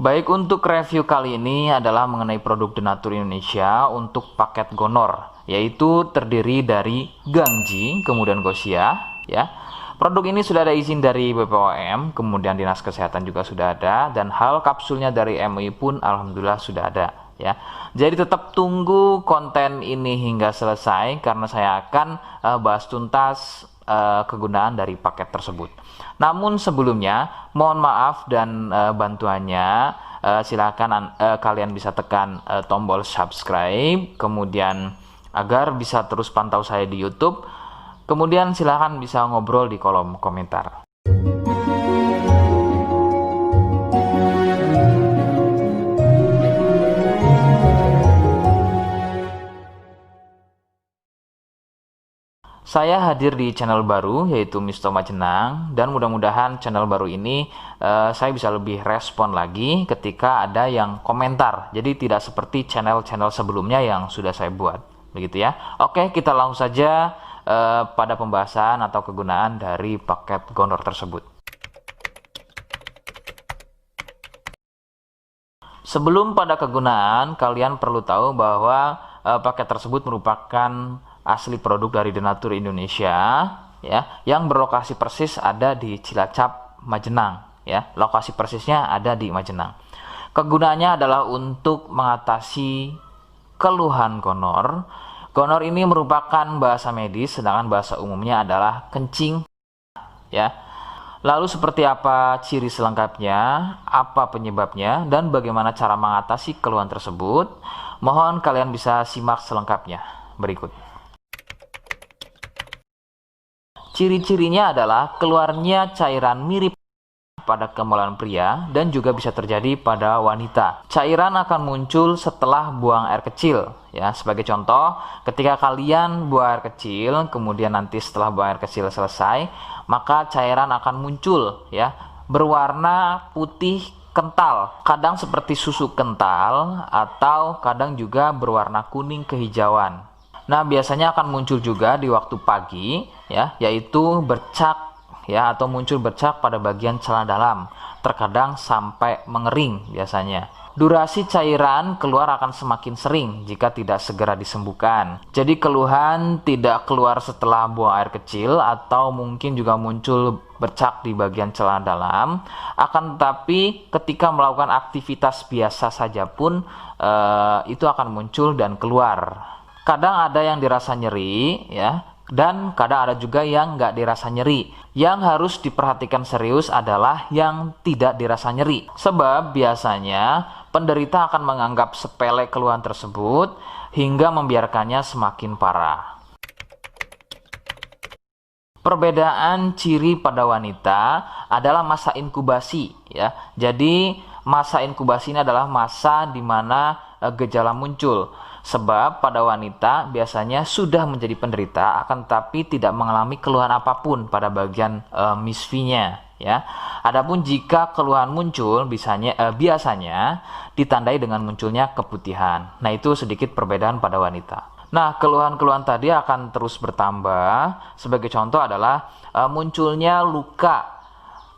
Baik, untuk review kali ini adalah mengenai produk Denatur Indonesia untuk paket Gonor, yaitu terdiri dari Gangji, kemudian Gosia, ya. Produk ini sudah ada izin dari BPOM, kemudian Dinas Kesehatan juga sudah ada, dan hal kapsulnya dari MUI pun alhamdulillah sudah ada, ya. Jadi tetap tunggu konten ini hingga selesai karena saya akan bahas tuntas kegunaan dari paket tersebut. Namun sebelumnya mohon maaf dan bantuannya, silakan kalian bisa tekan tombol subscribe, kemudian agar bisa terus pantau saya di YouTube. Kemudian silakan bisa ngobrol di kolom komentar. Saya hadir di channel baru yaitu Misto Majenang, dan mudah-mudahan channel baru ini saya bisa lebih respon lagi ketika ada yang komentar. Jadi tidak seperti channel-channel sebelumnya yang sudah saya buat, begitu ya. Oke, kita langsung saja pada pembahasan atau kegunaan dari paket Gonor tersebut. Sebelum pada kegunaan, kalian perlu tahu bahwa paket tersebut merupakan asli produk dari Denatur Indonesia, ya, yang berlokasi persis ada di Cilacap, Majenang, ya. Lokasi persisnya ada di Majenang. Kegunaannya adalah untuk mengatasi keluhan gonor. Gonor ini merupakan bahasa medis, sedangkan bahasa umumnya adalah kencing, ya. Lalu seperti apa ciri selengkapnya, apa penyebabnya, dan bagaimana cara mengatasi keluhan tersebut? Mohon kalian bisa simak selengkapnya berikut. Ciri-cirinya adalah keluarnya cairan mirip pada kemaluan pria dan juga bisa terjadi pada wanita. Cairan akan muncul setelah buang air kecil, ya. Sebagai contoh, ketika kalian buang air kecil, kemudian nanti setelah buang air kecil selesai, maka cairan akan muncul, ya, berwarna putih kental, kadang seperti susu kental atau kadang juga berwarna kuning kehijauan. Nah, biasanya akan muncul juga di waktu pagi, ya, yaitu bercak, ya, atau muncul bercak pada bagian celana dalam, terkadang sampai mengering biasanya. Durasi cairan keluar akan semakin sering jika tidak segera disembuhkan. Jadi keluhan tidak keluar setelah buang air kecil atau mungkin juga muncul bercak di bagian celana dalam, akan tetapi ketika melakukan aktivitas biasa saja pun itu akan muncul dan keluar. Kadang ada yang dirasa nyeri, ya, dan kadang ada juga yang nggak dirasa nyeri. Yang harus diperhatikan serius adalah yang tidak dirasa nyeri, sebab biasanya penderita akan menganggap sepele keluhan tersebut hingga membiarkannya semakin parah. Perbedaan ciri pada wanita adalah masa inkubasi, ya. Jadi masa inkubasi ini adalah masa di mana gejala muncul. Sebab pada wanita biasanya sudah menjadi penderita akan tetapi tidak mengalami keluhan apapun pada bagian misfinya, ya. Adapun jika keluhan muncul biasanya ditandai dengan munculnya keputihan. Nah, itu sedikit perbedaan pada wanita. Nah, keluhan-keluhan tadi akan terus bertambah. Sebagai contoh adalah munculnya luka,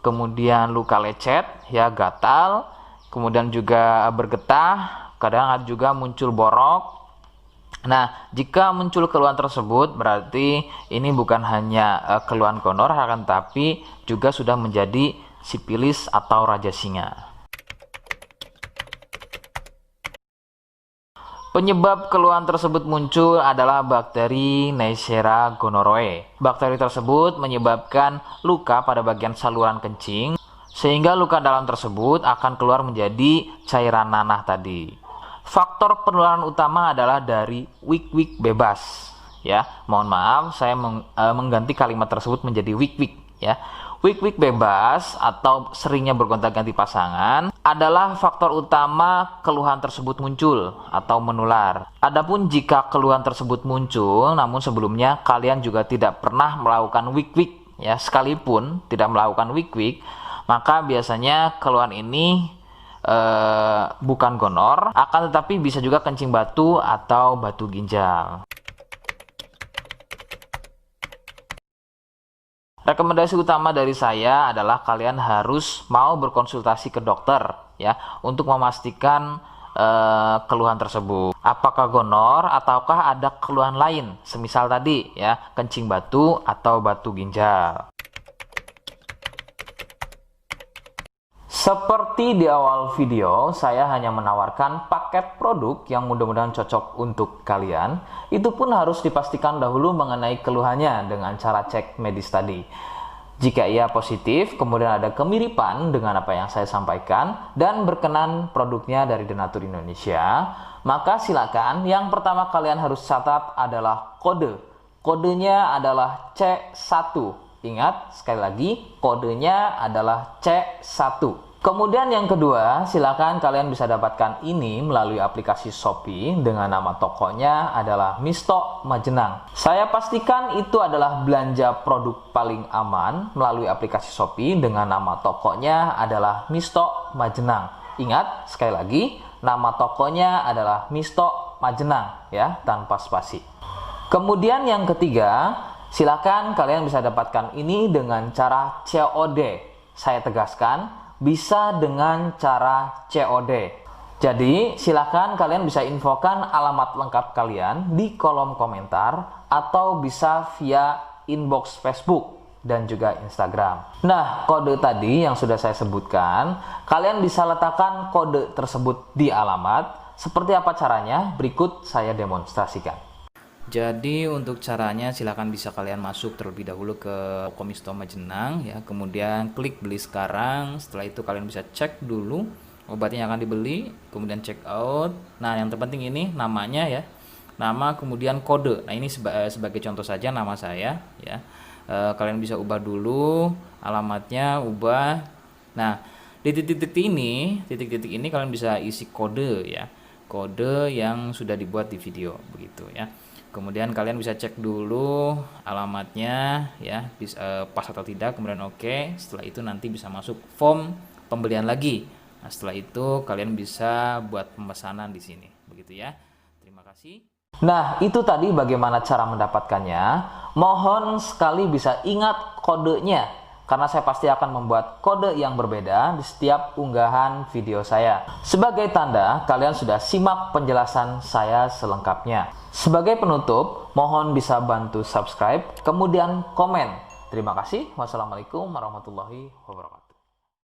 kemudian luka lecet, ya, gatal, kemudian juga bergetah, kadang ada juga muncul borok. Nah, jika muncul keluhan tersebut berarti ini bukan hanya keluhan gonor, akan tapi juga sudah menjadi sipilis atau raja singa. Penyebab keluhan tersebut muncul adalah bakteri Neisseria gonorrhoeae. Bakteri tersebut menyebabkan luka pada bagian saluran kencing, sehingga luka dalam tersebut akan keluar menjadi cairan nanah tadi. Faktor penularan utama adalah dari wik-wik bebas, ya. Mohon maaf, saya mengganti kalimat tersebut menjadi wik-wik, ya. Wik-wik bebas atau seringnya bergonta-ganti pasangan adalah faktor utama keluhan tersebut muncul atau menular. Adapun jika keluhan tersebut muncul namun sebelumnya kalian juga tidak pernah melakukan wik-wik, ya, sekalipun tidak melakukan wik-wik, maka biasanya keluhan ini bukan gonor, akan tetapi bisa juga kencing batu atau batu ginjal. Rekomendasi utama dari saya adalah kalian harus mau berkonsultasi ke dokter ya untuk memastikan keluhan tersebut. Apakah gonor ataukah ada keluhan lain, semisal tadi ya kencing batu atau batu ginjal. Seperti di awal video, saya hanya menawarkan paket produk yang mudah-mudahan cocok untuk kalian. Itu pun harus dipastikan dahulu mengenai keluhannya dengan cara cek medis tadi. Jika ia positif, kemudian ada kemiripan dengan apa yang saya sampaikan dan berkenan produknya dari Denatur Indonesia, maka silakan yang pertama kalian harus catat adalah kode. Kodenya adalah C1. Ingat, sekali lagi, kodenya adalah C1. Kemudian yang kedua, silakan kalian bisa dapatkan ini melalui aplikasi Shopee dengan nama tokonya adalah Misto Majenang. Saya pastikan itu adalah belanja produk paling aman melalui aplikasi Shopee dengan nama tokonya adalah Misto Majenang. Ingat, sekali lagi, nama tokonya adalah Misto Majenang ya, tanpa spasi. Kemudian yang ketiga, silakan kalian bisa dapatkan ini dengan cara COD. Saya tegaskan, bisa dengan cara COD. Jadi, silakan kalian bisa infokan alamat lengkap kalian di kolom komentar atau bisa via inbox Facebook dan juga Instagram. Nah, kode tadi yang sudah saya sebutkan, kalian bisa letakkan kode tersebut di alamat. Seperti apa caranya? Berikut saya demonstrasikan. Jadi untuk caranya silahkan bisa kalian masuk terlebih dahulu ke toko Misto Majenang ya, kemudian klik beli sekarang. Setelah itu kalian bisa cek dulu obatnya yang akan dibeli, kemudian check out. Nah yang terpenting ini namanya ya, nama kemudian kode. Nah ini sebagai contoh saja nama saya ya. Kalian bisa ubah dulu alamatnya, ubah. Nah di titik-titik ini kalian bisa isi kode ya, kode yang sudah dibuat di video begitu ya. Kemudian kalian bisa cek dulu alamatnya ya, pas atau tidak, kemudian oke. Setelah itu nanti bisa masuk form pembelian lagi. Nah, setelah itu kalian bisa buat pemesanan di sini. Begitu ya. Terima kasih. Nah, itu tadi bagaimana cara mendapatkannya. Mohon sekali bisa ingat kodenya, karena saya pasti akan membuat kode yang berbeda di setiap unggahan video saya. Sebagai tanda, kalian sudah simak penjelasan saya selengkapnya. Sebagai penutup, mohon bisa bantu subscribe, kemudian komen. Terima kasih. Wassalamualaikum warahmatullahi wabarakatuh.